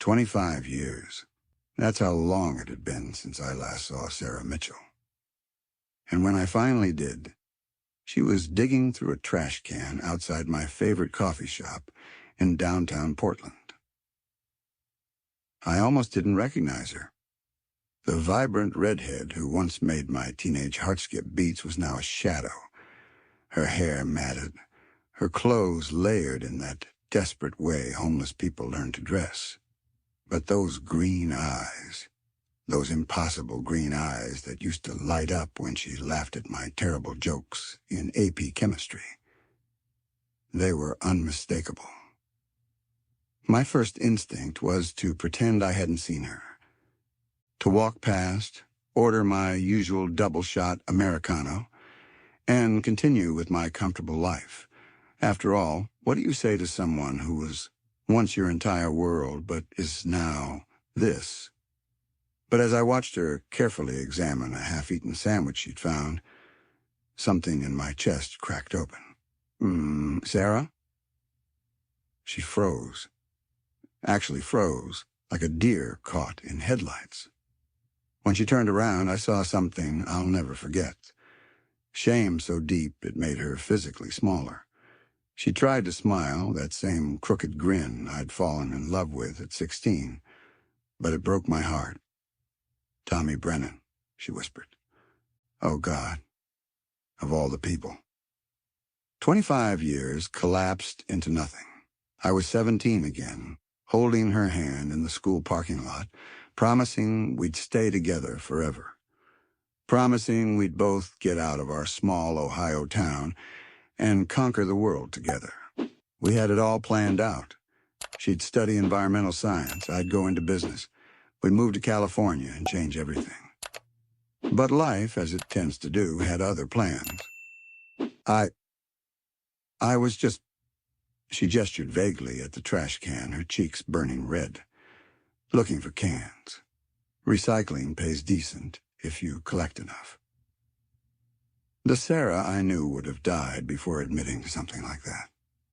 25 years. That's how long it had been since I last saw Sarah Mitchell. And when I finally did, she was digging through a trash can outside my favorite coffee shop in downtown Portland. I almost didn't recognize her. The vibrant redhead who once made my teenage heart skip beats was now a shadow. Her hair matted, her clothes layered in that desperate way homeless people learn to dress. But those green eyes, those impossible green eyes that used to light up when she laughed at my terrible jokes in AP chemistry, they were unmistakable. My first instinct was to pretend I hadn't seen her, to walk past, order my usual double-shot Americano, and continue with my comfortable life. After all, what do you say to someone who was once your entire world but is now this? But as I watched her carefully examine a half-eaten sandwich she'd found, something in my chest cracked open. Sarah? She froze. Actually froze, like a deer caught in headlights. When she turned around, I saw something I'll never forget. Shame so deep it made her physically smaller. She tried to smile, that same crooked grin I'd fallen in love with at 16, but it broke my heart. "Tommy Brennan," she whispered. Oh, God, of all the people. 25 years collapsed into nothing. I was 17 again, holding her hand in the school parking lot, promising we'd stay together forever. Promising we'd both get out of our small Ohio town and conquer the world together. We had it all planned out. She'd study environmental science. I'd go into business. We'd move to California and change everything. But life, as it tends to do, had other plans. I was just... She gestured vaguely at the trash can, her cheeks burning red. Looking for cans. Recycling pays decent if you collect enough. The Sarah I knew would have died before admitting to something like that.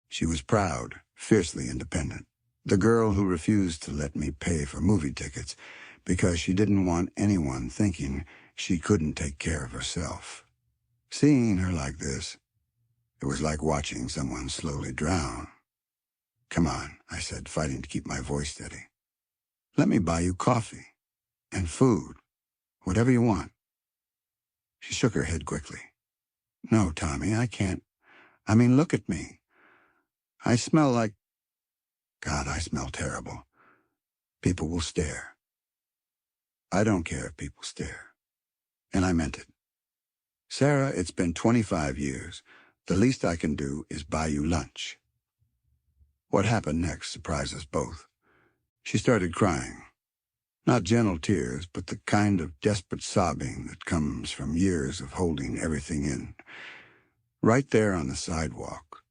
She was proud, fiercely independent. The girl who refused to let me pay for movie tickets because she didn't want anyone thinking she couldn't take care of herself. Seeing her like this, it was like watching someone slowly drown. "Come on," I said, fighting to keep my voice steady. "Let me buy you coffee and food, whatever you want." She shook her head quickly. "No, Tommy, I can't. I mean, look at me. I smell like... God, I smell terrible. People will stare. I don't care if people stare." And I meant it. "Sarah, it's been 25 years. The least I can do is buy you lunch." What happened next surprised us both. She started crying. Not gentle tears, but the kind of desperate sobbing that comes from years of holding everything in. Right there on the sidewalk,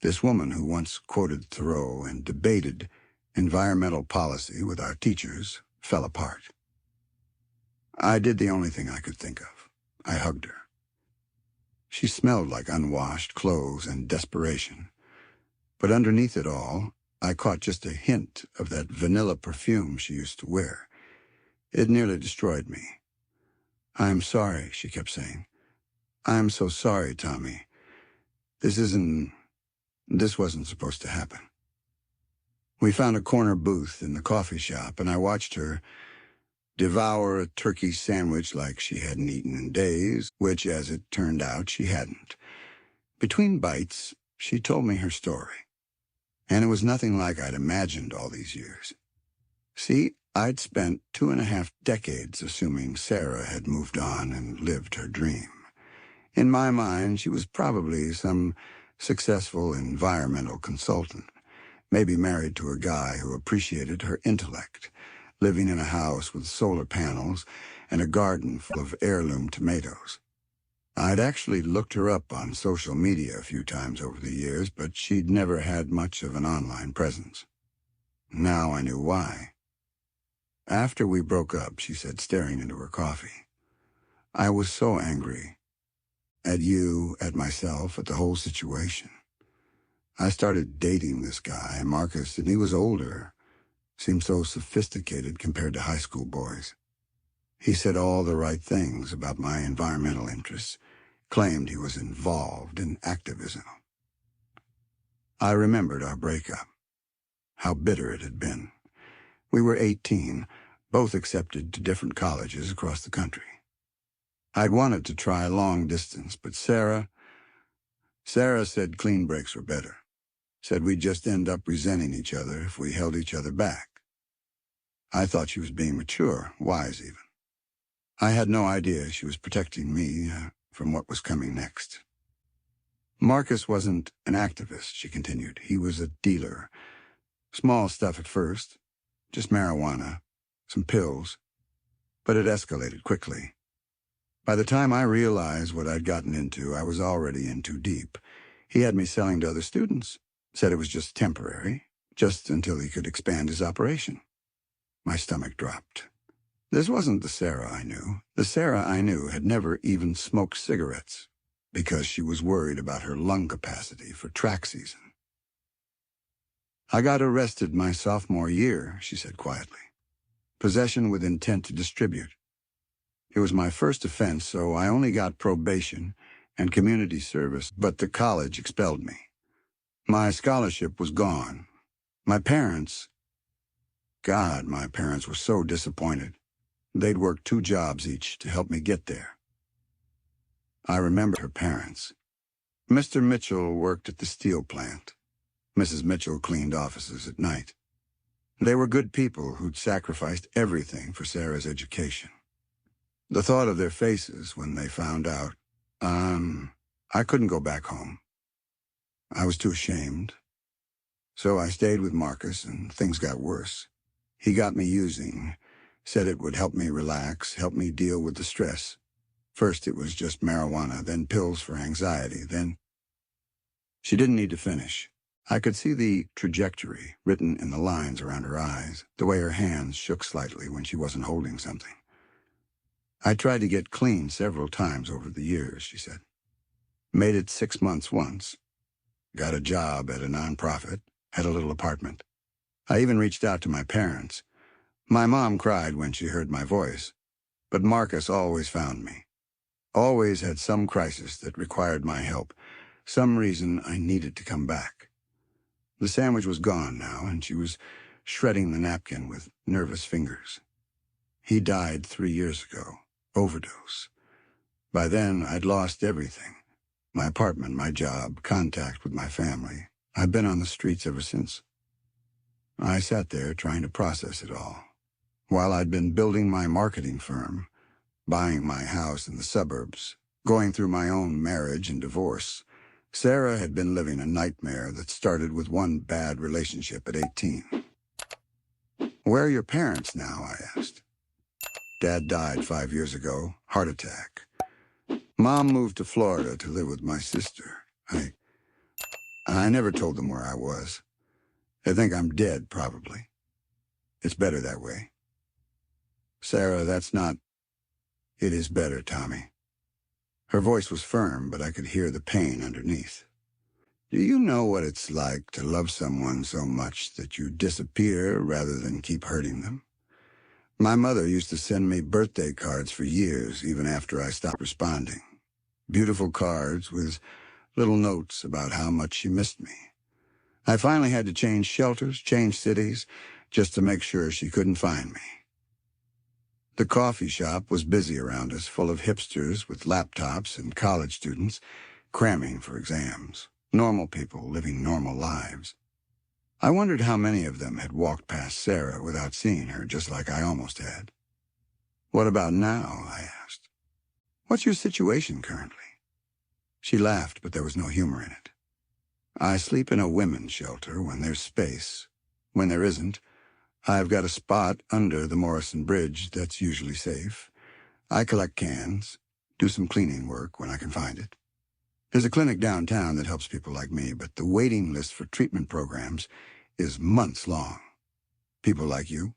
this woman who once quoted Thoreau and debated environmental policy with our teachers fell apart. I did the only thing I could think of. I hugged her. She smelled like unwashed clothes and desperation. But underneath it all, I caught just a hint of that vanilla perfume she used to wear. It nearly destroyed me. "I'm sorry," she kept saying. "I'm so sorry, Tommy. This wasn't supposed to happen." We found a corner booth in the coffee shop, and I watched her devour a turkey sandwich like she hadn't eaten in days, which, as it turned out, she hadn't. Between bites, she told me her story. And it was nothing like I'd imagined all these years. See, I'd spent 2.5 decades assuming Sarah had moved on and lived her dream. In my mind, she was probably some successful environmental consultant, maybe married to a guy who appreciated her intellect, living in a house with solar panels and a garden full of heirloom tomatoes. I'd actually looked her up on social media a few times over the years, but she'd never had much of an online presence. Now I knew why. "After we broke up," she said, staring into her coffee, "I was so angry. At you, at myself, at the whole situation. I started dating this guy, Marcus, and he was older, seemed so sophisticated compared to high school boys. He said all the right things about my environmental interests, claimed he was involved in activism. I remembered our breakup, how bitter it had been. We were 18, both accepted to different colleges across the country. I'd wanted to try long distance, but Sarah said clean breaks were better. Said we'd just end up resenting each other if we held each other back. I thought she was being mature, wise even. I had no idea she was protecting me from what was coming next. Marcus wasn't an activist, she continued. He was a dealer. Small stuff at first, just marijuana, some pills, but it escalated quickly. By the time I realized what I'd gotten into, I was already in too deep. He had me selling to other students, said it was just temporary, just until he could expand his operation. My stomach dropped. This wasn't the Sarah I knew. The Sarah I knew had never even smoked cigarettes because she was worried about her lung capacity for track season. I got arrested my sophomore year, she said quietly. Possession with intent to distribute. It was my first offense, so I only got probation and community service, but the college expelled me. My scholarship was gone. My parents were so disappointed. They'd worked 2 jobs each to help me get there. I remember her parents. Mr. Mitchell worked at the steel plant. Mrs. Mitchell cleaned offices at night. They were good people who'd sacrificed everything for Sarah's education. The thought of their faces when they found out, I couldn't go back home. I was too ashamed. So I stayed with Marcus, and things got worse. He got me using, said it would help me relax, help me deal with the stress. First it was just marijuana, then pills for anxiety, then... She didn't need to finish. I could see the trajectory written in the lines around her eyes, the way her hands shook slightly when she wasn't holding something. I tried to get clean several times over the years, she said. Made it 6 months once. Got a job at a nonprofit, had a little apartment. I even reached out to my parents. My mom cried when she heard my voice, but Marcus always found me. Always had some crisis that required my help, some reason I needed to come back. The sandwich was gone now, and she was shredding the napkin with nervous fingers. He died 3 years ago, overdose. By then, I'd lost everything. My apartment, my job, contact with my family. I've been on the streets ever since. I sat there trying to process it all. While I'd been building my marketing firm, buying my house in the suburbs, going through my own marriage and divorce, Sarah had been living a nightmare that started with one bad relationship at 18. Where are your parents now? I asked. Dad died 5 years ago, heart attack. Mom moved to Florida to live with my sister. I never told them where I was. They think I'm dead, probably. It's better that way. Sarah, that's not... It is better, Tommy. Her voice was firm, but I could hear the pain underneath. Do you know what it's like to love someone so much that you disappear rather than keep hurting them? My mother used to send me birthday cards for years, even after I stopped responding. Beautiful cards with little notes about how much she missed me. I finally had to change shelters, change cities, just to make sure she couldn't find me. The coffee shop was busy around us, full of hipsters with laptops and college students cramming for exams, normal people living normal lives. I wondered how many of them had walked past Sarah without seeing her, just like I almost had. What about now? I asked. What's your situation currently? She laughed, but there was no humor in it. I sleep in a women's shelter when there's space. When there isn't, I've got a spot under the Morrison Bridge that's usually safe. I collect cans, do some cleaning work when I can find it. There's a clinic downtown that helps people like me, but the waiting list for treatment programs is months long. People like you.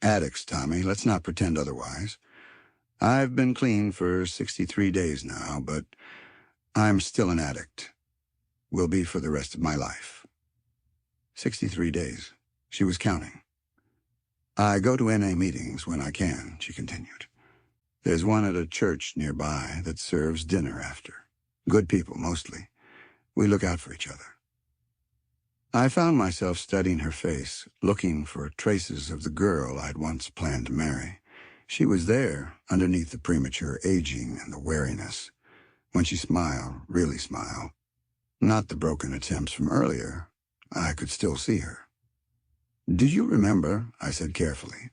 Addicts, Tommy, let's not pretend otherwise. I've been clean for 63 days now, but I'm still an addict. Will be for the rest of my life. 63 days. She was counting. I go to NA meetings when I can, she continued. There's one at a church nearby that serves dinner after. Good people, mostly. We look out for each other. I found myself studying her face, looking for traces of the girl I'd once planned to marry. She was there, underneath the premature aging and the wariness. When she smiled, really smiled, not the broken attempts from earlier, I could still see her. Do you remember, I said carefully,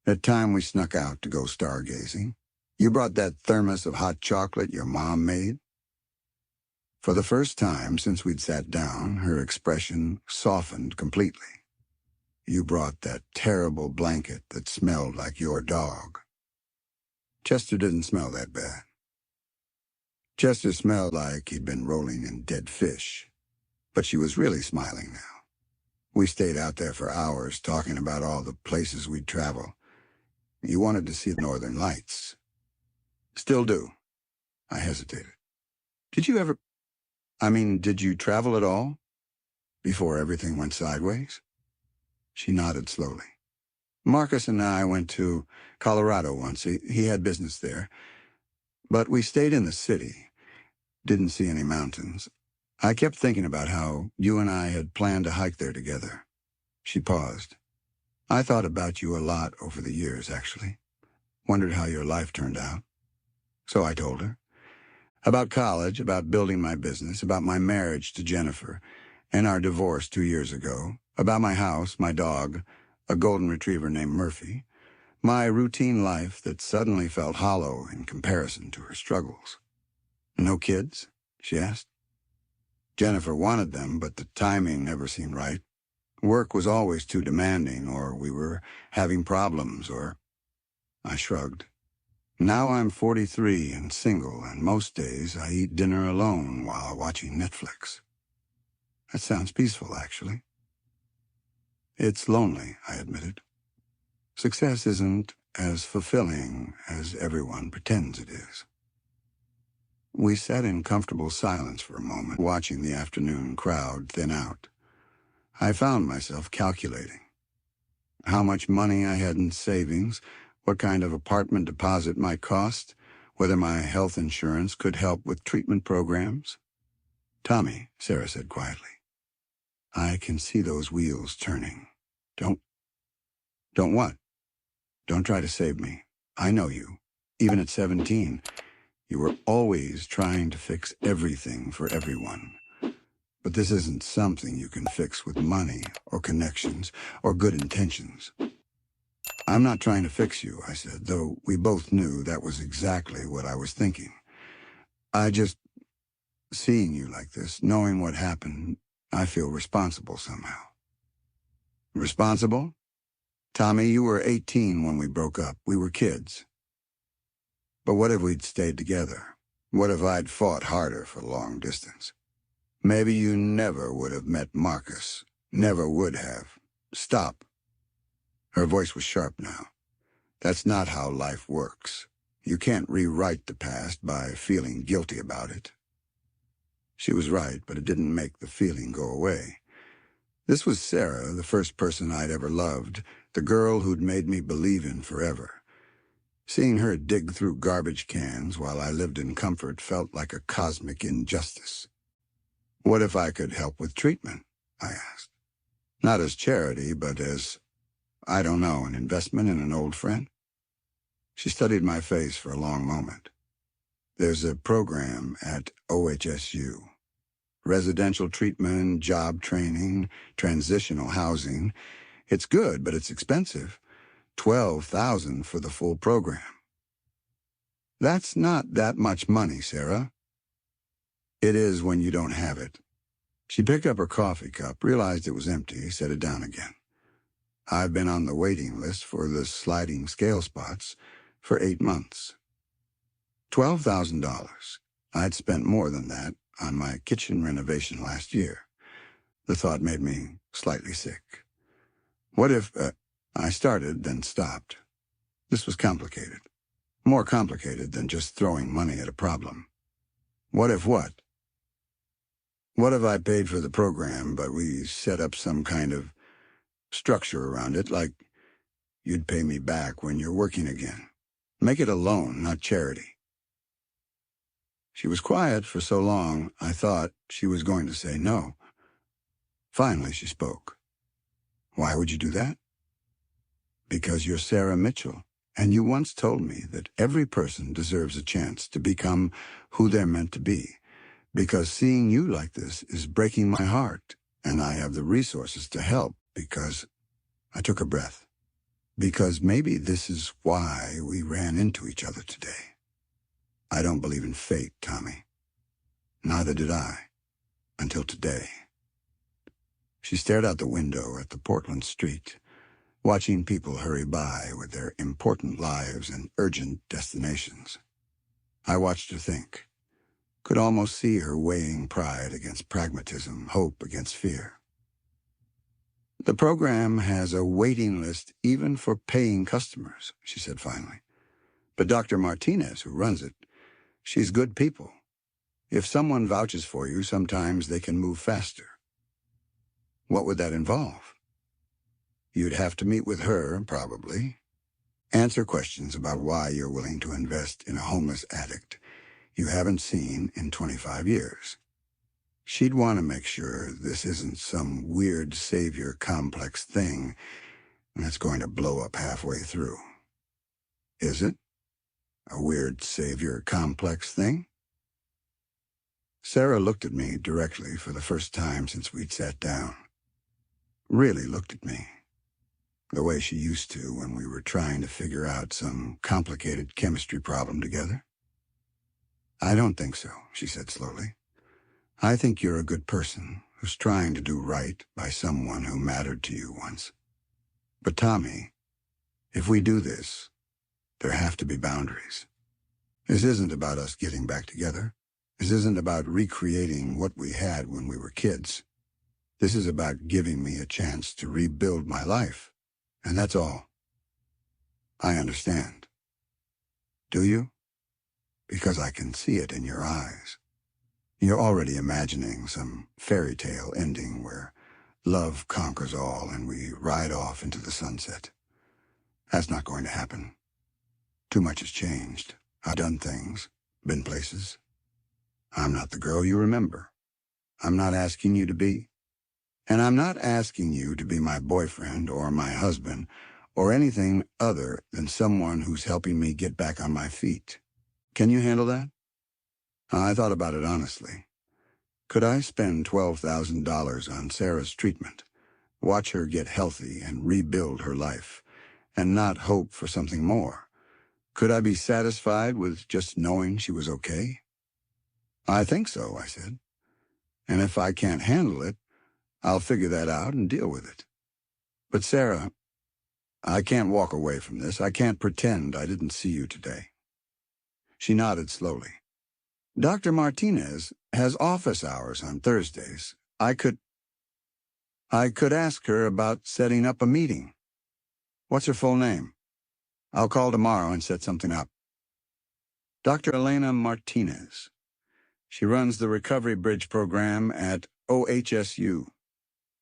that time we snuck out to go stargazing? You brought that thermos of hot chocolate your mom made? For the first time since we'd sat down, her expression softened completely. You brought that terrible blanket that smelled like your dog. Chester didn't smell that bad. Chester smelled like he'd been rolling in dead fish, but she was really smiling now. We stayed out there for hours talking about all the places we'd travel. You wanted to see the Northern Lights. Still do. I hesitated. Did you travel at all? Before everything went sideways? She nodded slowly. Marcus and I went to Colorado once. He had business there. But we stayed in the city. Didn't see any mountains. I kept thinking about how you and I had planned to hike there together. She paused. I thought about you a lot over the years, actually. Wondered how your life turned out. So I told her. About college, about building my business, about my marriage to Jennifer, and our divorce 2 years ago, about my house, my dog, a golden retriever named Murphy, my routine life that suddenly felt hollow in comparison to her struggles. No kids? She asked. Jennifer wanted them, but the timing never seemed right. Work was always too demanding, or we were having problems, or... I shrugged. Now I'm 43 and single, and most days I eat dinner alone while watching Netflix. That sounds peaceful, actually. It's lonely, I admitted. Success isn't as fulfilling as everyone pretends it is. We sat in comfortable silence for a moment, watching the afternoon crowd thin out. I found myself calculating how much money I had in savings, what kind of apartment deposit might cost, whether my health insurance could help with treatment programs. Tommy, Sarah said quietly, I can see those wheels turning. Don't what? Don't try to save me. I know you. Even at 17, you were always trying to fix everything for everyone. But this isn't something you can fix with money or connections or good intentions. I'm not trying to fix you, I said, though we both knew that was exactly what I was thinking. Seeing you like this, knowing what happened, I feel responsible somehow. Responsible? Tommy, you were 18 when we broke up. We were kids. But what if we'd stayed together? What if I'd fought harder for long distance? Maybe you never would have met Marcus. Never would have. Stop. Her voice was sharp now. That's not how life works. You can't rewrite the past by feeling guilty about it. She was right, but it didn't make the feeling go away. This was Sarah, the first person I'd ever loved, the girl who'd made me believe in forever. Seeing her dig through garbage cans while I lived in comfort felt like a cosmic injustice. What if I could help with treatment? I asked. Not as charity, but as, I don't know, an investment in an old friend? She studied my face for a long moment. There's a program at OHSU. Residential treatment, job training, transitional housing. It's good, but it's expensive. $12,000 for the full program. That's not that much money, Sarah. It is when you don't have it. She picked up her coffee cup, realized it was empty, set it down again. I've been on the waiting list for the sliding scale spots for 8 months. $12,000. I'd spent more than that on my kitchen renovation last year. The thought made me slightly sick. What if... I started, then stopped. This was complicated. More complicated than just throwing money at a problem. What if what? What if I paid for the program, but we set up some kind of structure around it, like you'd pay me back when you're working again. Make it a loan, not charity." She was quiet for so long, I thought she was going to say no. Finally, she spoke. "Why would you do that?" "Because you're Sarah Mitchell, and you once told me that every person deserves a chance to become who they're meant to be. Because seeing you like this is breaking my heart, and I have the resources to help because—" I took a breath. "Because maybe this is why we ran into each other today. I don't believe in fate, Tommy. Neither did I, until today." She stared out the window at the Portland street, watching people hurry by with their important lives and urgent destinations. I watched her think, could almost see her weighing pride against pragmatism, hope against fear. "The program has a waiting list even for paying customers," she said finally. "But Dr. Martinez, who runs it, she's good people. If someone vouches for you, sometimes they can move faster." "What would that involve?" "You'd have to meet with her, probably. Answer questions about why you're willing to invest in a homeless addict you haven't seen in 25 years. She'd want to make sure this isn't some weird savior complex thing that's going to blow up halfway through." "Is it? A weird savior complex thing?" Sarah looked at me directly for the first time since we'd sat down. Really looked at me, the way she used to when we were trying to figure out some complicated chemistry problem together. "I don't think so," she said slowly. "I think you're a good person who's trying to do right by someone who mattered to you once. But Tommy, if we do this, there have to be boundaries. This isn't about us getting back together. This isn't about recreating what we had when we were kids. This is about giving me a chance to rebuild my life, and that's all." "I understand." "Do you?" "Because I can see it in your eyes. You're already imagining some fairy tale ending where love conquers all and we ride off into the sunset. That's not going to happen. Too much has changed. I've done things, been places. I'm not the girl you remember. I'm not asking you to be. And I'm not asking you to be my boyfriend or my husband or anything other than someone who's helping me get back on my feet. Can you handle that?" I thought about it honestly. Could I spend $12,000 on Sarah's treatment, watch her get healthy and rebuild her life, and not hope for something more? Could I be satisfied with just knowing she was okay? "I think so," I said. "And if I can't handle it, I'll figure that out and deal with it. But Sarah, I can't walk away from this. I can't pretend I didn't see you today." She nodded slowly. "Dr. Martinez has office hours on Thursdays. I could ask her about setting up a meeting. What's her full name? I'll call tomorrow and set something up." "Dr. Elena Martinez. She runs the Recovery Bridge program at OHSU.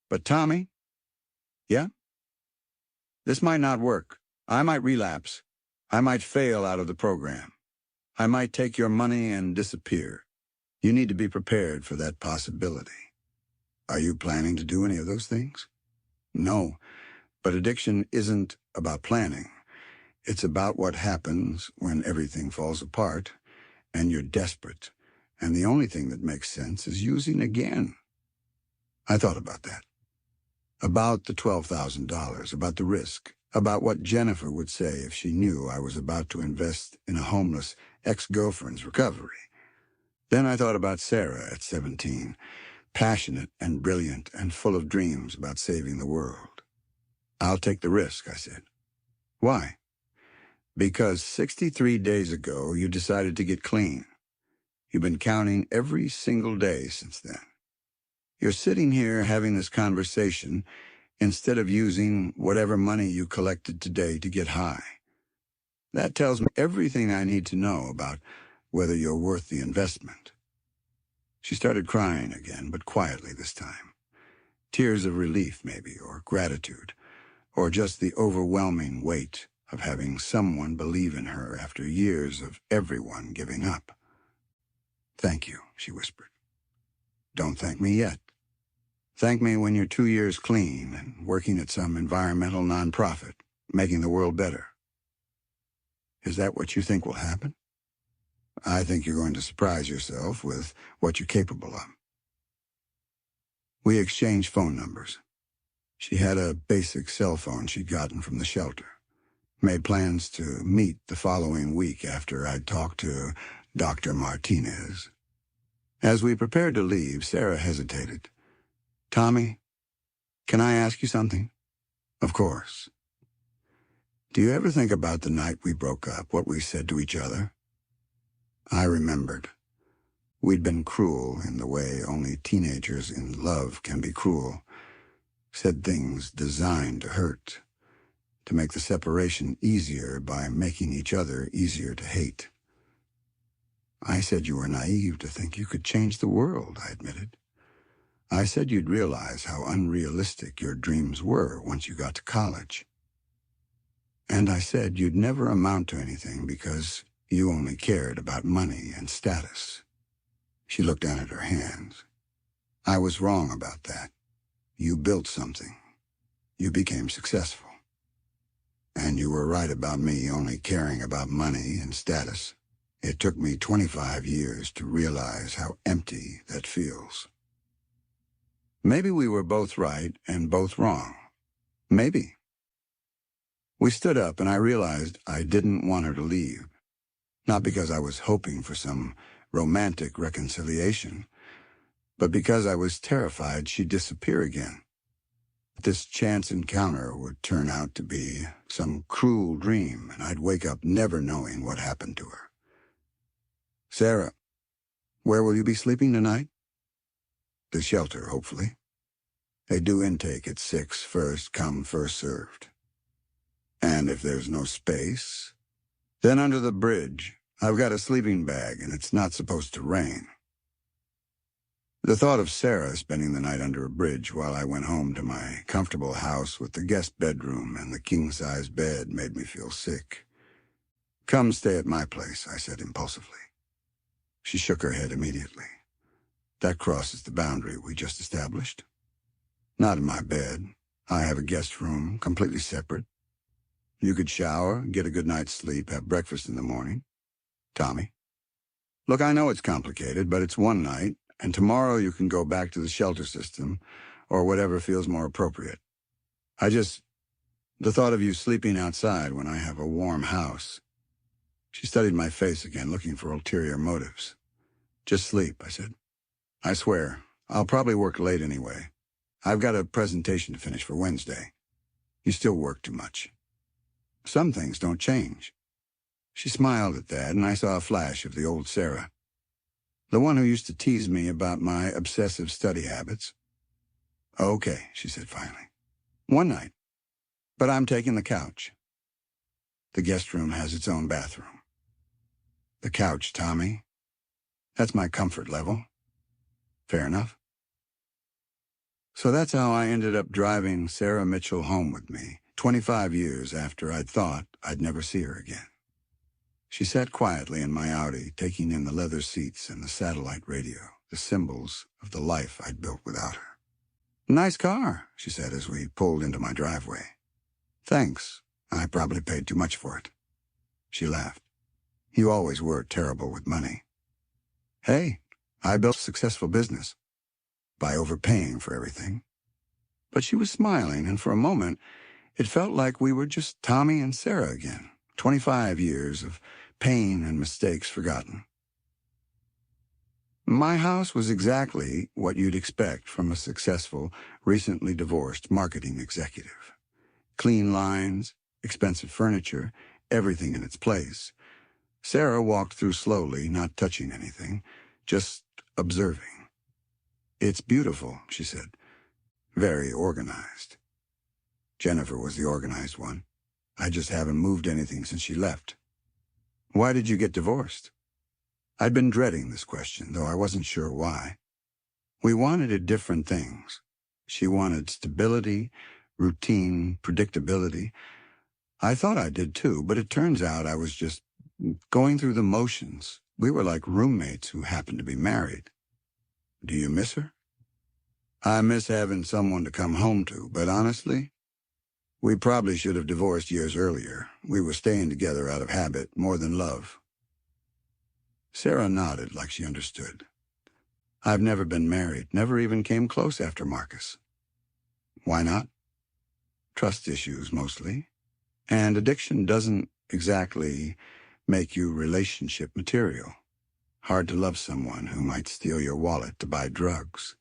But Tommy?" "Yeah? This might not work. I might relapse. I might fail out of the program. I might take your money and disappear. You need to be prepared for that possibility. Are you planning to do any of those things?" "No, but addiction isn't about planning. It's about what happens when everything falls apart and you're desperate, and the only thing that makes sense is using again." I thought about that. About the $12,000, about the risk, about what Jennifer would say if she knew I was about to invest in a homeless ex-girlfriend's recovery. Then I thought about Sarah at 17, passionate and brilliant and full of dreams about saving the world. "I'll take the risk," I said. "Why?" "Because 63 days ago you decided to get clean. You've been counting every single day since then. You're sitting here having this conversation instead of using whatever money you collected today to get high. That tells me everything I need to know about whether you're worth the investment." She started crying again, but quietly this time. Tears of relief, maybe, or gratitude. or just the overwhelming weight of having someone believe in her after years of everyone giving up. "Thank you," she whispered. "Don't thank me yet. Thank me when you're 2 years clean and working at some environmental nonprofit, making the world better." "Is that what you think will happen?" "I think you're going to surprise yourself with what you're capable of." We exchanged phone numbers. She had a basic cell phone she'd gotten from the shelter. Made plans to meet the following week after I'd talked to Dr. Martinez. As we prepared to leave, Sarah hesitated. "Tommy, can I ask you something?" "Of course." "Do you ever think about the night we broke up, what we said to each other?" I remembered. We'd been cruel in the way only teenagers in love can be cruel. Said things designed to hurt, to make the separation easier by making each other easier to hate. "I said you were naive to think you could change the world," I admitted. "I said you'd realize how unrealistic your dreams were once you got to college. And I said you'd never amount to anything because you only cared about money and status." She looked down at her hands. "I was wrong about that. You built something. You became successful. And you were right about me only caring about money and status. It took me 25 years to realize how empty that feels." Maybe we were both right and both wrong. Maybe. We stood up and I realized I didn't want her to leave. Not because I was hoping for some romantic reconciliation, but because I was terrified she'd disappear again. This chance encounter would turn out to be some cruel dream, and I'd wake up never knowing what happened to her. "Sarah, where will you be sleeping tonight?" "The shelter, hopefully. They do intake at 6, first come, first served. And if there's no space, then under the bridge. I've got a sleeping bag, and it's not supposed to rain." The thought of Sarah spending the night under a bridge while I went home to my comfortable house with the guest bedroom and the king-size bed made me feel sick. "Come stay at my place," I said impulsively. She shook her head immediately. "That crosses the boundary we just established." "Not in my bed. I have a guest room, completely separate. You could shower, get a good night's sleep, have breakfast in the morning." "Tommy, look, I know it's complicated, but it's one night, and tomorrow you can go back to the shelter system, or whatever feels more appropriate. The thought of you sleeping outside when I have a warm house." She studied my face again, looking for ulterior motives. "Just sleep," I said. "I swear, I'll probably work late anyway. I've got a presentation to finish for Wednesday. You still work too much." "Some things don't change." She smiled at that, and I saw a flash of the old Sarah. The one who used to tease me about my obsessive study habits. "Okay," she said finally. "One night. But I'm taking the couch. The guest room has its own bathroom." "The couch, Tommy. That's my comfort level." "Fair enough." So that's how I ended up driving Sarah Mitchell home with me, 25 years after I'd thought I'd never see her again. She sat quietly in my Audi, taking in the leather seats and the satellite radio, the symbols of the life I'd built without her. "Nice car," she said as we pulled into my driveway. "Thanks. I probably paid too much for it." She laughed. "You always were terrible with money." "Hey, I built a successful business by overpaying for everything." But she was smiling, and for a moment, it felt like we were just Tommy and Sarah again, 25 years of pain and mistakes forgotten. My house was exactly what you'd expect from a successful, recently divorced marketing executive. Clean lines, expensive furniture, everything in its place. Sarah walked through slowly, not touching anything, just observing. "It's beautiful," she said. "Very organized." Jennifer was the organized one. I just haven't moved anything since she left. "Why did you get divorced?" I'd been dreading this question, though I wasn't sure why. We wanted different things. She wanted stability, routine, predictability. I thought I did too, but it turns out I was just going through the motions. We were like roommates who happened to be married. Do you miss her? I miss having someone to come home to, but honestly, we probably should have divorced years earlier. We were staying together out of habit more than love. Sarah nodded like she understood. I've never been married, never even came close after Marcus. Why not? Trust issues, mostly. And addiction doesn't exactly make you relationship material. Hard to love someone who might steal your wallet to buy drugs.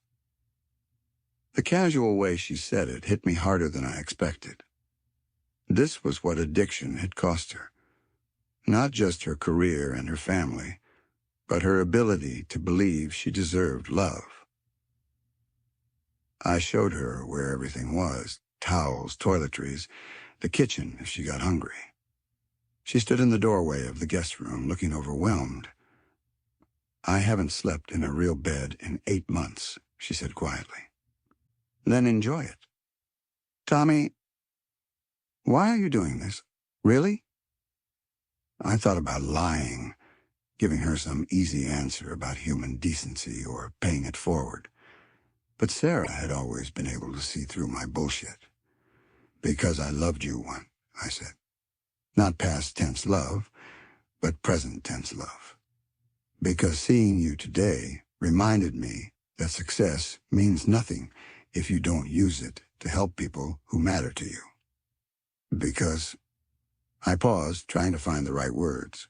The casual way she said it hit me harder than I expected. This was what addiction had cost her. Not just her career and her family, but her ability to believe she deserved love. I showed her where everything was, towels, toiletries, the kitchen if she got hungry. She stood in the doorway of the guest room, looking overwhelmed. I haven't slept in a real bed in 8 months, she said quietly. Then enjoy it. Tommy, why are you doing this? Really? I thought about lying, giving her some easy answer about human decency or paying it forward. But Sarah had always been able to see through my bullshit. Because I loved you, I said. Not past tense love, but present tense love. Because seeing you today reminded me that success means nothing if you don't use it to help people who matter to you. Because I paused, trying to find the right words.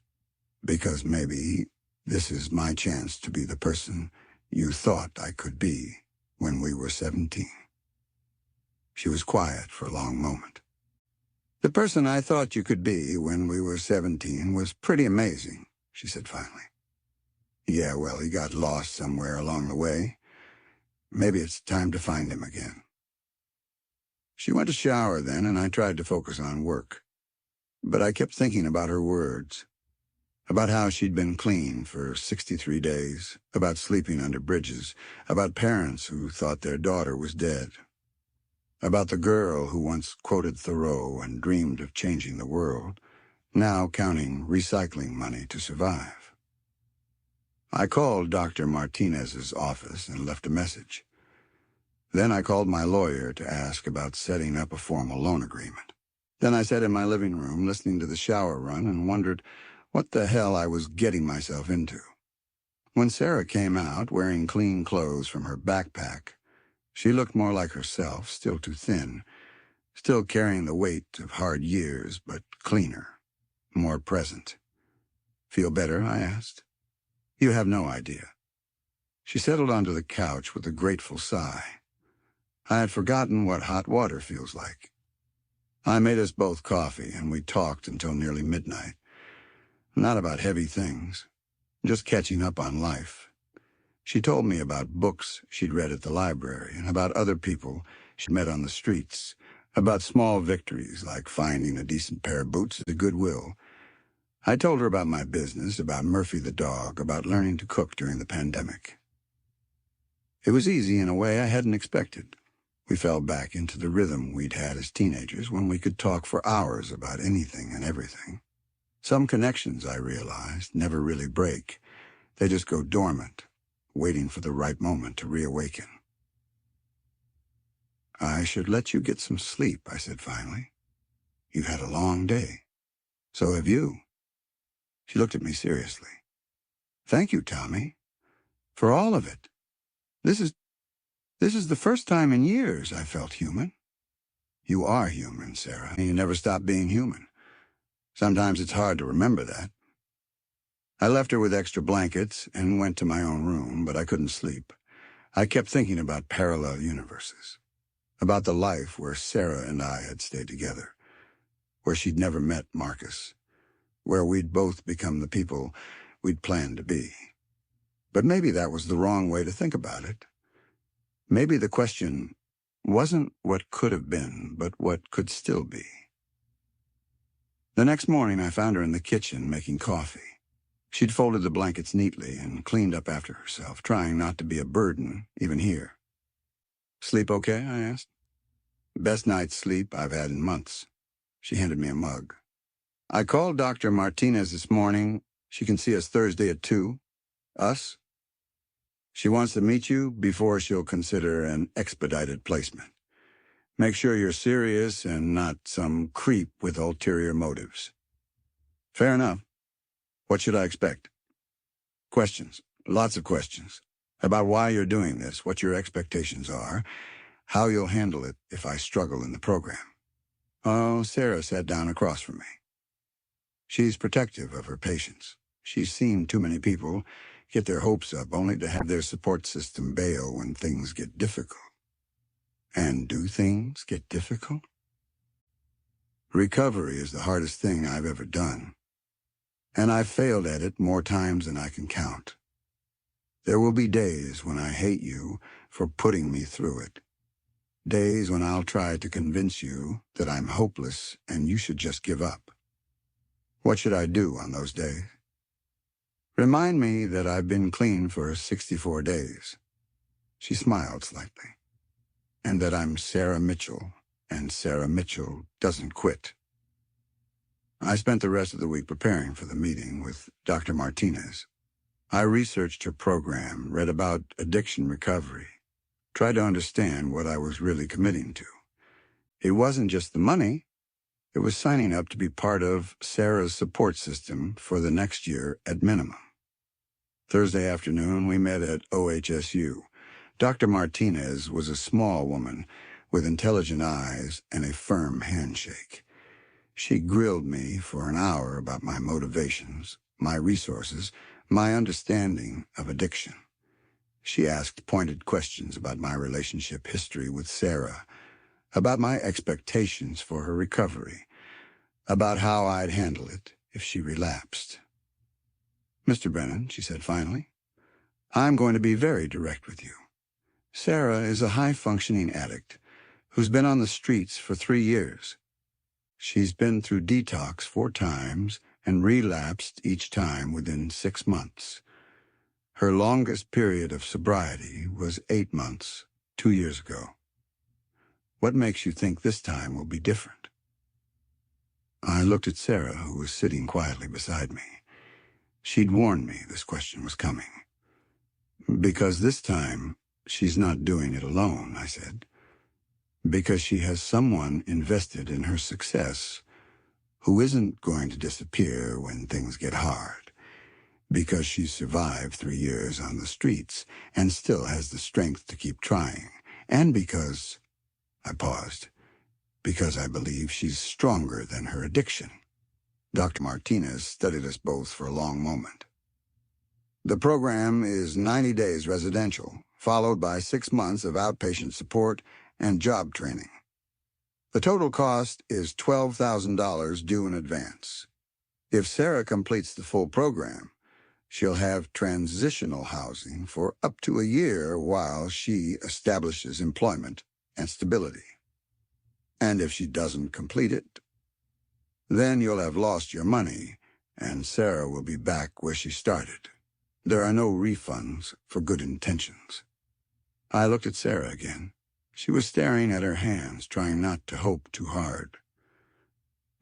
Because maybe this is my chance to be the person you thought I could be when we were 17. She was quiet for a long moment. The person I thought you could be when we were 17 was pretty amazing, she said finally. Yeah, well, he got lost somewhere along the way. Maybe it's time to find him again. She went to shower then, and I tried to focus on work. But I kept thinking about her words, about how she'd been clean for 63 days, about sleeping under bridges, about parents who thought their daughter was dead, about the girl who once quoted Thoreau and dreamed of changing the world, now counting recycling money to survive. I called Dr. Martinez's office and left a message. Then I called my lawyer to ask about setting up a formal loan agreement. Then I sat in my living room listening to the shower run and wondered what the hell I was getting myself into. When Sarah came out wearing clean clothes from her backpack, she looked more like herself, still too thin, still carrying the weight of hard years, but cleaner, more present. Feel better? I asked. You have no idea. She settled onto the couch with a grateful sigh. I had forgotten what hot water feels like. I made us both coffee, and we talked until nearly midnight. Not about heavy things, just catching up on life. She told me about books she'd read at the library and about other people she'd met on the streets, about small victories like finding a decent pair of boots at Goodwill. I told her about my business, about Murphy the dog, about learning to cook during the pandemic. It was easy in a way I hadn't expected. We fell back into the rhythm we'd had as teenagers when we could talk for hours about anything and everything. Some connections, I realized, never really break. They just go dormant, waiting for the right moment to reawaken. I should let you get some sleep, I said finally. You've had a long day. So have you. She looked at me seriously. Thank you, Tommy, for all of it. This is the first time in years I felt human. You are human, Sarah. You never stop being human. Sometimes it's hard to remember that. I left her with extra blankets and went to my own room, but I couldn't sleep. I kept thinking about parallel universes, about the life where Sarah and I had stayed together, where she'd never met Marcus, where we'd both become the people we'd planned to be. But maybe that was the wrong way to think about it. Maybe the question wasn't what could have been, but what could still be. The next morning, I found her in the kitchen making coffee. She'd folded the blankets neatly and cleaned up after herself, trying not to be a burden, even here. Sleep okay? I asked. Best night's sleep I've had in months. She handed me a mug. I called Dr. Martinez this morning. She can see us Thursday at 2. Us? She wants to meet you before she'll consider an expedited placement. Make sure you're serious and not some creep with ulterior motives. Fair enough. What should I expect? Questions. Lots of questions. About why you're doing this, what your expectations are, how you'll handle it if I struggle in the program. Oh, Sarah sat down across from me. She's protective of her patients. She's seen too many people get their hopes up only to have their support system bail when things get difficult. And do things get difficult? Recovery is the hardest thing I've ever done. And I've failed at it more times than I can count. There will be days when I hate you for putting me through it. Days when I'll try to convince you that I'm hopeless and you should just give up. What should I do on those days? Remind me that I've been clean for 64 days. She smiled slightly. And that I'm Sarah Mitchell, and Sarah Mitchell doesn't quit. I spent the rest of the week preparing for the meeting with Dr. Martinez. I researched her program, read about addiction recovery, tried to understand what I was really committing to. It wasn't just the money. It was signing up to be part of Sarah's support system for the next year at minimum. Thursday afternoon, we met at OHSU. Dr. Martinez was a small woman with intelligent eyes and a firm handshake. She grilled me for an hour about my motivations, my resources, my understanding of addiction. She asked pointed questions about my relationship history with Sarah, about my expectations for her recovery, about how I'd handle it if she relapsed. Mr. Brennan, she said finally, I'm going to be very direct with you. Sarah is a high-functioning addict who's been on the streets for 3 years. She's been through detox 4 times and relapsed each time within 6 months. Her longest period of sobriety was 8 months, 2 years ago. What makes you think this time will be different? I looked at Sarah, who was sitting quietly beside me. She'd warned me this question was coming. Because this time, she's not doing it alone, I said. Because she has someone invested in her success who isn't going to disappear when things get hard. Because she's survived 3 years on the streets and still has the strength to keep trying. And because, I paused, because I believe she's stronger than her addiction. Dr. Martinez studied us both for a long moment. The program is 90 days residential, followed by 6 months of outpatient support and job training. The total cost is $12,000 due in advance. If Sarah completes the full program, she'll have transitional housing for up to a year while she establishes employment and stability. And if she doesn't complete it, then you'll have lost your money, and Sarah will be back where she started. There are no refunds for good intentions. I looked at Sarah again. She was staring at her hands, trying not to hope too hard.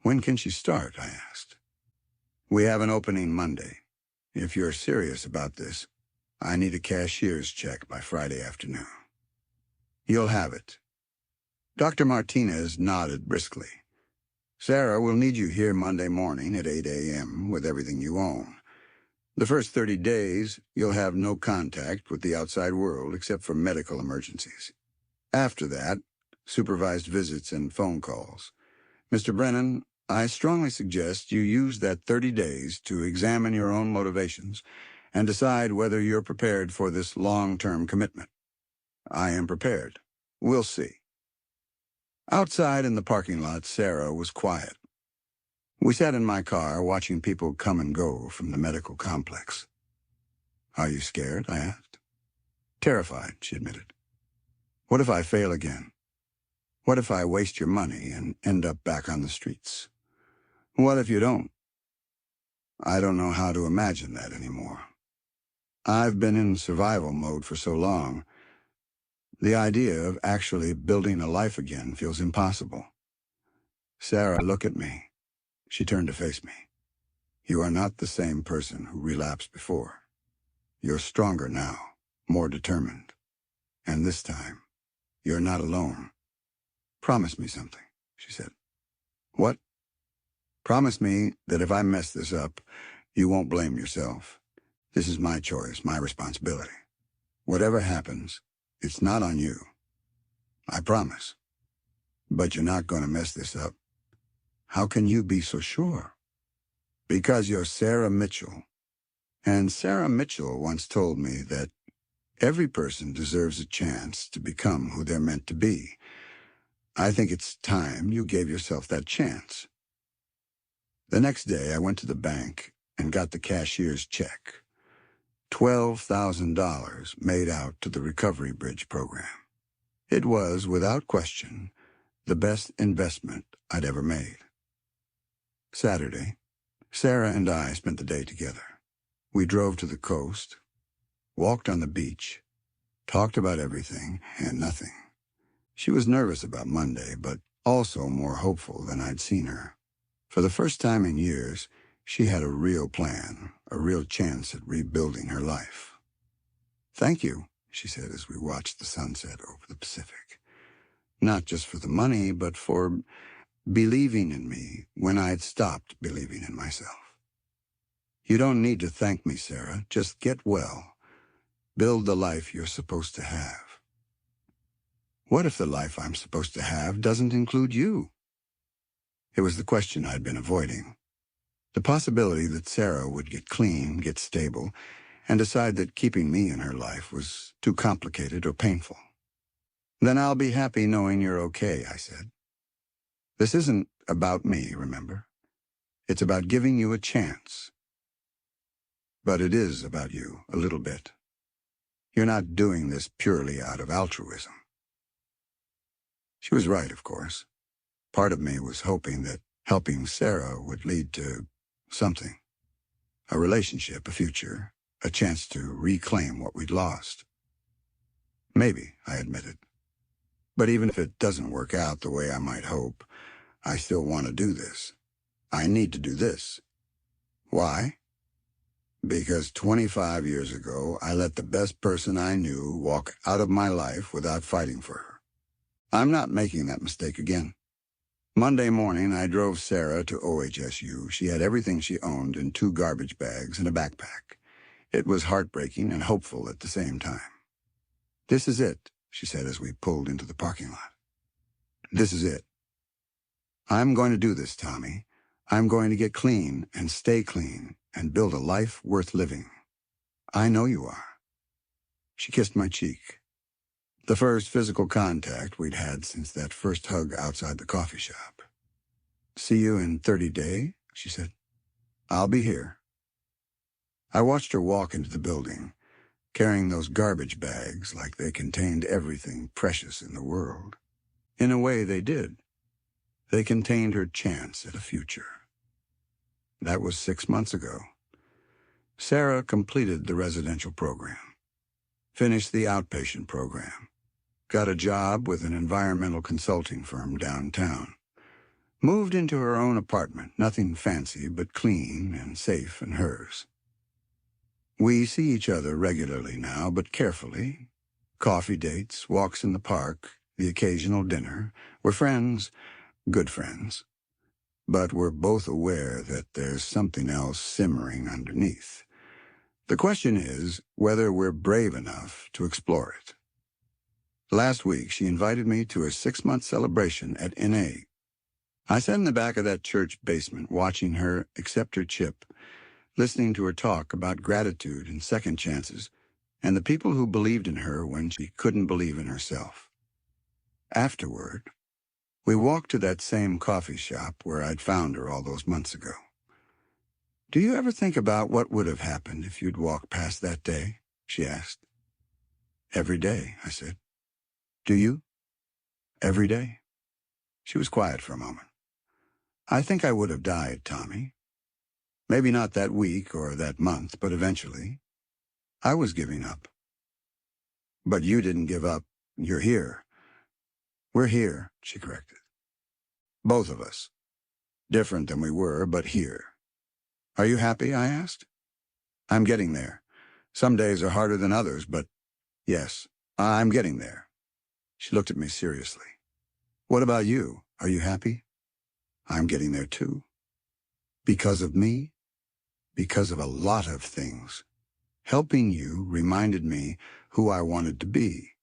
When can she start? I asked. We have an opening Monday. If you're serious about this, I need a cashier's check by Friday afternoon. You'll have it. Dr. Martinez nodded briskly. Sarah will need you here Monday morning at 8 a.m. with everything you own. The first 30 days, you'll have no contact with the outside world except for medical emergencies. After that, supervised visits and phone calls. Mr. Brennan, I strongly suggest you use that 30 days to examine your own motivations and decide whether you're prepared for this long-term commitment. I am prepared. We'll see. Outside in the parking lot, Sarah was quiet. We sat in my car watching people come and go from the medical complex. Are you scared? I asked. Terrified, she admitted. What if I fail again? What if I waste your money and end up back on the streets? What if you don't? I don't know how to imagine that anymore. I've been in survival mode for so long. The idea of actually building a life again feels impossible. Sarah, look at me. She turned to face me. You are not the same person who relapsed before. You're stronger now, more determined. And this time, you're not alone. Promise me something, she said. What? Promise me that if I mess this up, you won't blame yourself. This is my choice, my responsibility. Whatever happens, it's not on you. I promise. But you're not going to mess this up. How can you be so sure? Because you're Sarah Mitchell. And Sarah Mitchell once told me that every person deserves a chance to become who they're meant to be. I think it's time you gave yourself that chance. The next day, I went to the bank and got the cashier's check. $12,000 made out to the Recovery Bridge program. It was, without question, the best investment I'd ever made. Saturday, Sarah and I spent the day together. We drove to the coast, walked on the beach, talked about everything and nothing. She was nervous about Monday, but also more hopeful than I'd seen her. For the first time in years, she had a real plan, a real chance at rebuilding her life. Thank you, she said as we watched the sunset over the Pacific. Not just for the money, but for believing in me when I'd stopped believing in myself. You don't need to thank me, Sarah. Just get well. Build the life you're supposed to have. What if the life I'm supposed to have doesn't include you? It was the question I'd been avoiding. The possibility that Sarah would get clean, get stable, and decide that keeping me in her life was too complicated or painful. Then I'll be happy knowing you're okay, I said. This isn't about me, remember? It's about giving you a chance. But it is about you, a little bit. You're not doing this purely out of altruism. She was right, of course. Part of me was hoping that helping Sarah would lead to something. A relationship, a future, a chance to reclaim what we'd lost. Maybe, I admitted. But even if it doesn't work out the way I might hope, I still want to do this. I need to do this. Why? Because 25 years ago, I let the best person I knew walk out of my life without fighting for her. I'm not making that mistake again. Monday morning, I drove Sarah to OHSU. She had everything she owned in 2 garbage bags and a backpack. It was heartbreaking and hopeful at the same time. This is it, she said as we pulled into the parking lot. This is it. I'm going to do this, Tommy. I'm going to get clean and stay clean and build a life worth living. I know you are. She kissed my cheek. The first physical contact we'd had since that first hug outside the coffee shop. See you in 30 days, she said. I'll be here. I watched her walk into the building, carrying those garbage bags like they contained everything precious in the world. In a way, they did. They contained her chance at a future. That was 6 months ago. Sarah completed the residential program, finished the outpatient program, got a job with an environmental consulting firm downtown, moved into her own apartment, nothing fancy but clean and safe and hers. We see each other regularly now, but carefully. Coffee dates, walks in the park, the occasional dinner. We're friends, good friends. But we're both aware that there's something else simmering underneath. The question is whether we're brave enough to explore it. Last week, she invited me to a 6-month celebration at NA. I sat in the back of that church basement watching her accept her chip, listening to her talk about gratitude and second chances, and the people who believed in her when she couldn't believe in herself. Afterward, we walked to that same coffee shop where I'd found her all those months ago. Do you ever think about what would have happened if you'd walked past that day? She asked. Every day, I said. Do you? Every day? She was quiet for a moment. I think I would have died, Tommy. Maybe not that week or that month, but eventually. I was giving up. But you didn't give up, You're here. We're here, she corrected. Both of us. Different than we were, but here. Are you happy? I asked. I'm getting there. Some days are harder than others, but yes, I'm getting there. She looked at me seriously. What about you? Are you happy? I'm getting there too. Because of me? Because of a lot of things. Helping you reminded me who I wanted to be.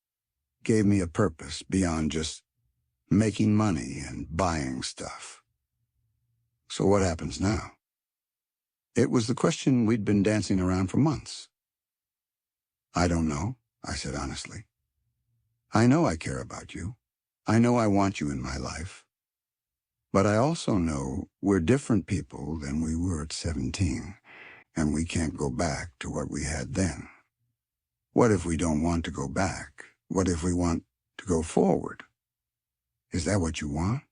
Gave me a purpose beyond just making money and buying stuff. So what happens now? It was the question we'd been dancing around for months. I don't know, I said honestly. I know I care about you. I know I want you in my life. But I also know we're different people than we were at 17, and we can't go back to what we had then. What if we don't want to go back? What if we want to go forward? Is that what you want?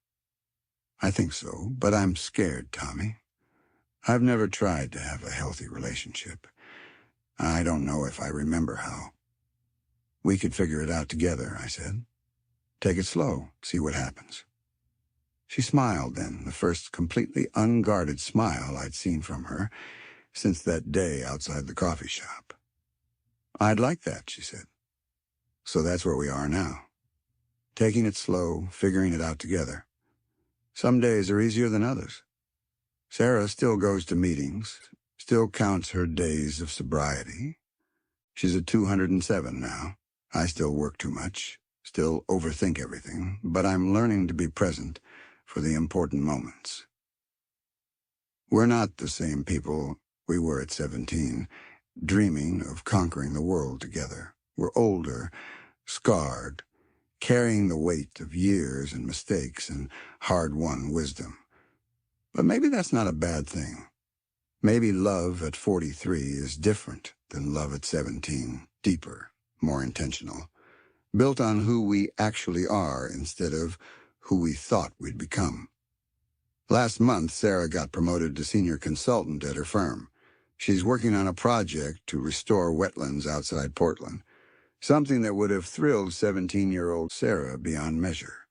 I think so, but I'm scared, Tommy. I've never tried to have a healthy relationship. I don't know if I remember how. We could figure it out together, I said. Take it slow, see what happens. She smiled then, the first completely unguarded smile I'd seen from her since that day outside the coffee shop. I'd like that, she said. So that's where we are now. Taking it slow, figuring it out together. Some days are easier than others. Sarah still goes to meetings, still counts her days of sobriety. She's at 207 now. I still work too much, still overthink everything, but I'm learning to be present for the important moments. We're not the same people we were at 17, dreaming of conquering the world together. We're older, scarred, carrying the weight of years and mistakes and hard-won wisdom. But maybe that's not a bad thing. Maybe love at 43 is different than love at 17, deeper, more intentional, built on who we actually are instead of who we thought we'd become. Last month, Sarah got promoted to senior consultant at her firm. She's working on a project to restore wetlands outside Portland, something that would have thrilled 17-year-old Sarah beyond measure.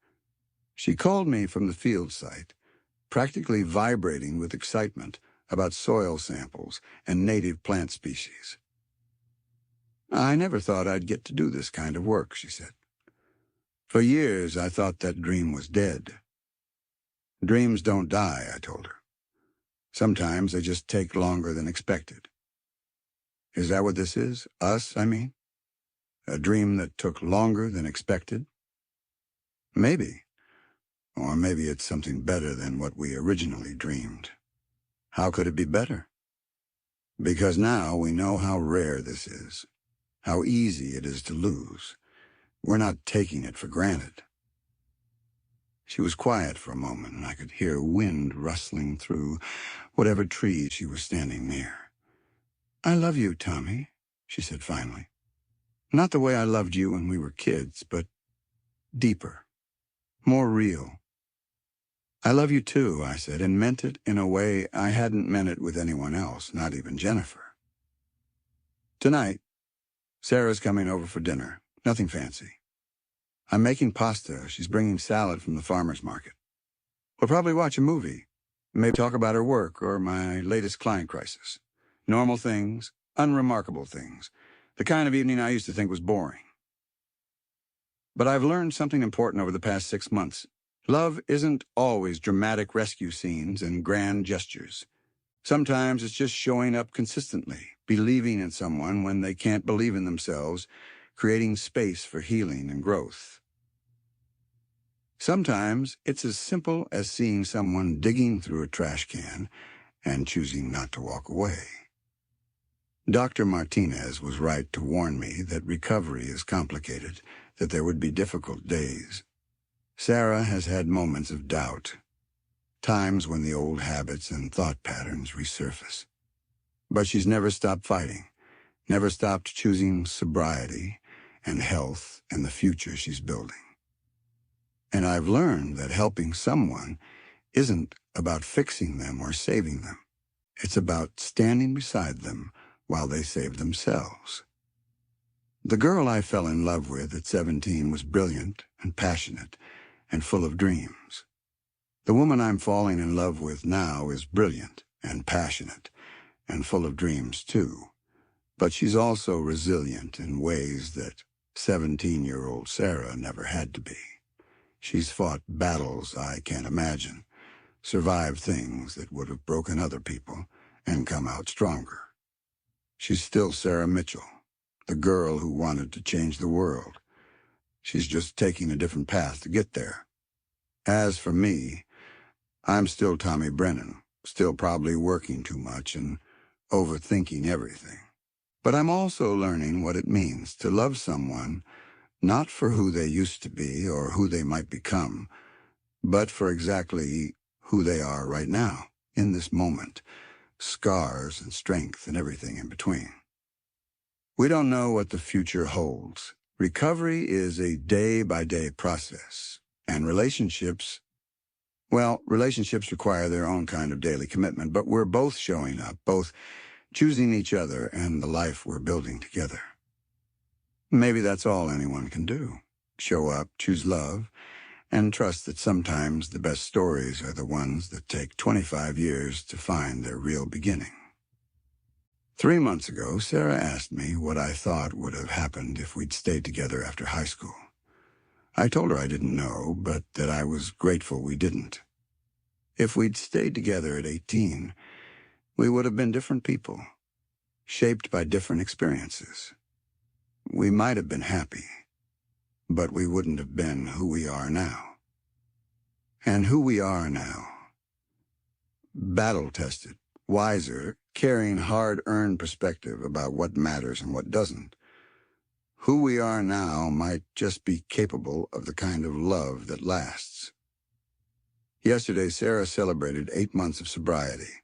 She called me from the field site, practically vibrating with excitement about soil samples and native plant species. I never thought I'd get to do this kind of work, she said. For years, I thought that dream was dead. Dreams don't die, I told her. Sometimes they just take longer than expected. Is that what this is? Us, I mean? A dream that took longer than expected? Maybe. Or maybe it's something better than what we originally dreamed. How could it be better? Because now we know how rare this is, how easy it is to lose. We're not taking it for granted. She was quiet for a moment, and I could hear wind rustling through whatever tree she was standing near. I love you, Tommy, she said finally. Not the way I loved you when we were kids, but deeper, more real. I love you too, I said, and meant it in a way I hadn't meant it with anyone else, not even Jennifer. Tonight, Sarah's coming over for dinner. Nothing fancy. I'm making pasta. She's bringing salad from the farmer's market. We'll probably watch a movie. Maybe talk about her work or my latest client crisis. Normal things, unremarkable things. The kind of evening I used to think was boring. But I've learned something important over the past 6 months. Love isn't always dramatic rescue scenes and grand gestures. Sometimes it's just showing up consistently, believing in someone when they can't believe in themselves, creating space for healing and growth. Sometimes it's as simple as seeing someone digging through a trash can and choosing not to walk away. Dr. Martinez was right to warn me that recovery is complicated, that there would be difficult days. Sarah has had moments of doubt, times when the old habits and thought patterns resurface. But she's never stopped fighting, never stopped choosing sobriety and health and the future she's building. And I've learned that helping someone isn't about fixing them or saving them. It's about standing beside them while they save themselves. The girl I fell in love with at 17 was brilliant and passionate and full of dreams. The woman I'm falling in love with now is brilliant and passionate and full of dreams too. But she's also resilient in ways that 17-year-old Sarah never had to be. She's fought battles I can't imagine, survived things that would have broken other people, and come out stronger. She's still Sarah Mitchell, the girl who wanted to change the world. She's just taking a different path to get there. As for me, I'm still Tommy Brennan, still probably working too much and overthinking everything. But I'm also learning what it means to love someone not for who they used to be or who they might become, but for exactly who they are right now, in this moment, scars and strength and everything in between. We don't know what the future holds. Recovery is a day-by-day process, and relationships require their own kind of daily commitment, but we're both showing up, both choosing each other and the life we're building together. Maybe that's all anyone can do. Show up, choose love, and trust that sometimes the best stories are the ones that take 25 years to find their real beginning. 3 months ago, Sarah asked me what I thought would have happened if we'd stayed together after high school. I told her I didn't know, but that I was grateful we didn't. If we'd stayed together at 18, we would have been different people, shaped by different experiences. We might have been happy, but we wouldn't have been who we are now. And who we are now, battle-tested, wiser, carrying hard-earned perspective about what matters and what doesn't. Who we are now might just be capable of the kind of love that lasts. Yesterday, Sarah celebrated 8 months of sobriety.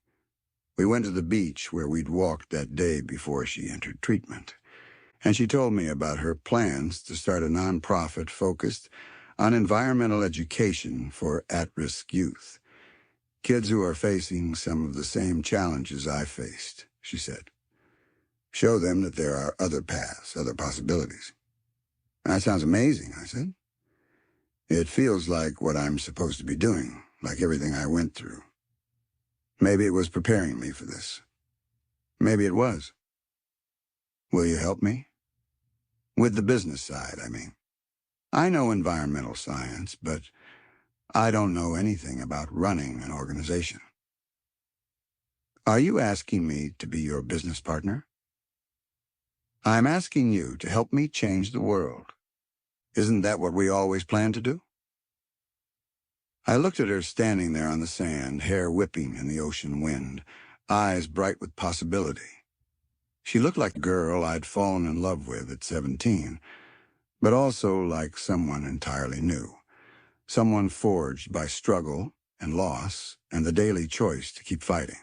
We went to the beach where we'd walked that day before she entered treatment. And she told me about her plans to start a nonprofit focused on environmental education for at-risk youth. Kids who are facing some of the same challenges I faced, she said. Show them that there are other paths, other possibilities. That sounds amazing, I said. It feels like what I'm supposed to be doing, like everything I went through. Maybe it was preparing me for this. Maybe it was. Will you help me? With the business side, I mean. I know environmental science, but I don't know anything about running an organization. Are you asking me to be your business partner? I'm asking you to help me change the world. Isn't that what we always planned to do? I looked at her standing there on the sand, hair whipping in the ocean wind, eyes bright with possibility. She looked like a girl I'd fallen in love with at 17, but also like someone entirely new, someone forged by struggle and loss and the daily choice to keep fighting.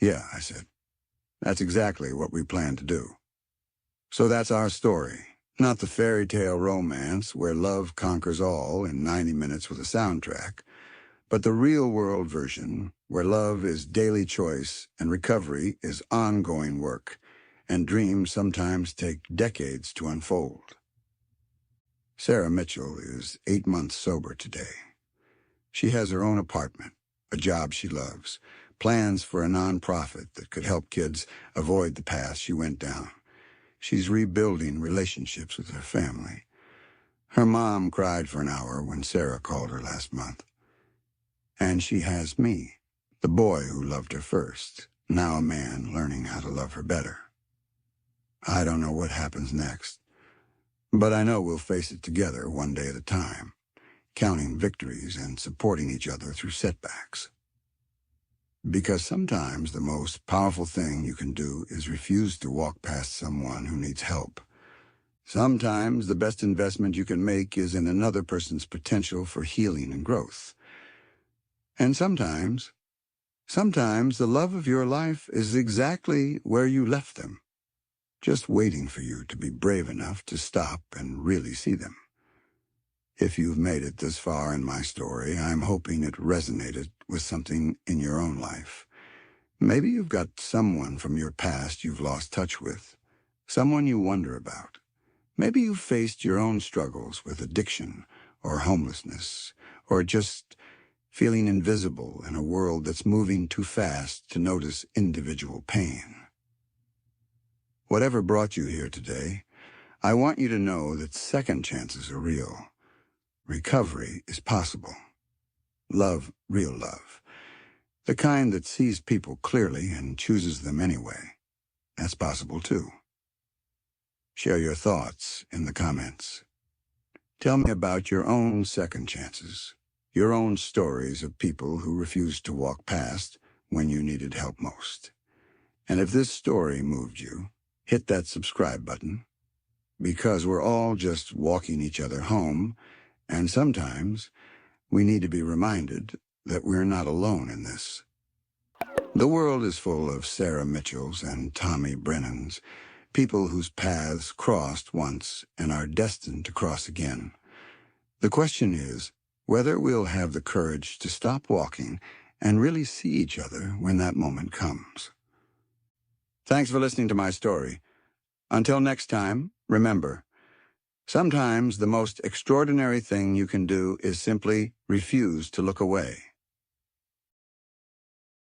Yeah, I said. That's exactly what we plan to do. So that's our story, not the fairy tale romance where love conquers all in 90 minutes with a soundtrack, but the real-world version where love is daily choice and recovery is ongoing work, and dreams sometimes take decades to unfold. Sarah Mitchell is 8 months sober today. She has her own apartment, a job she loves, plans for a nonprofit that could help kids avoid the path she went down. She's rebuilding relationships with her family. Her mom cried for an hour when Sarah called her last month. And she has me, the boy who loved her first, now a man learning how to love her better. I don't know what happens next, but I know we'll face it together one day at a time, counting victories and supporting each other through setbacks. Because sometimes the most powerful thing you can do is refuse to walk past someone who needs help. Sometimes the best investment you can make is in another person's potential for healing and growth. And sometimes the love of your life is exactly where you left them, just waiting for you to be brave enough to stop and really see them. If you've made it this far in my story, I'm hoping it resonated with something in your own life. Maybe you've got someone from your past you've lost touch with, someone you wonder about. Maybe you faced your own struggles with addiction or homelessness, or just feeling invisible in a world that's moving too fast to notice individual pain. Whatever brought you here today, I want you to know that second chances are real. Recovery is possible. Love, real love. The kind that sees people clearly and chooses them anyway. That's possible too. Share your thoughts in the comments. Tell me about your own second chances, your own stories of people who refused to walk past when you needed help most. And if this story moved you, hit that subscribe button, because we're all just walking each other home, and sometimes we need to be reminded that we're not alone in this. The world is full of Sarah Mitchells and Tommy Brennans, people whose paths crossed once and are destined to cross again. The question is whether we'll have the courage to stop walking and really see each other when that moment comes. Thanks for listening to my story. Until next time, remember, sometimes the most extraordinary thing you can do is simply refuse to look away.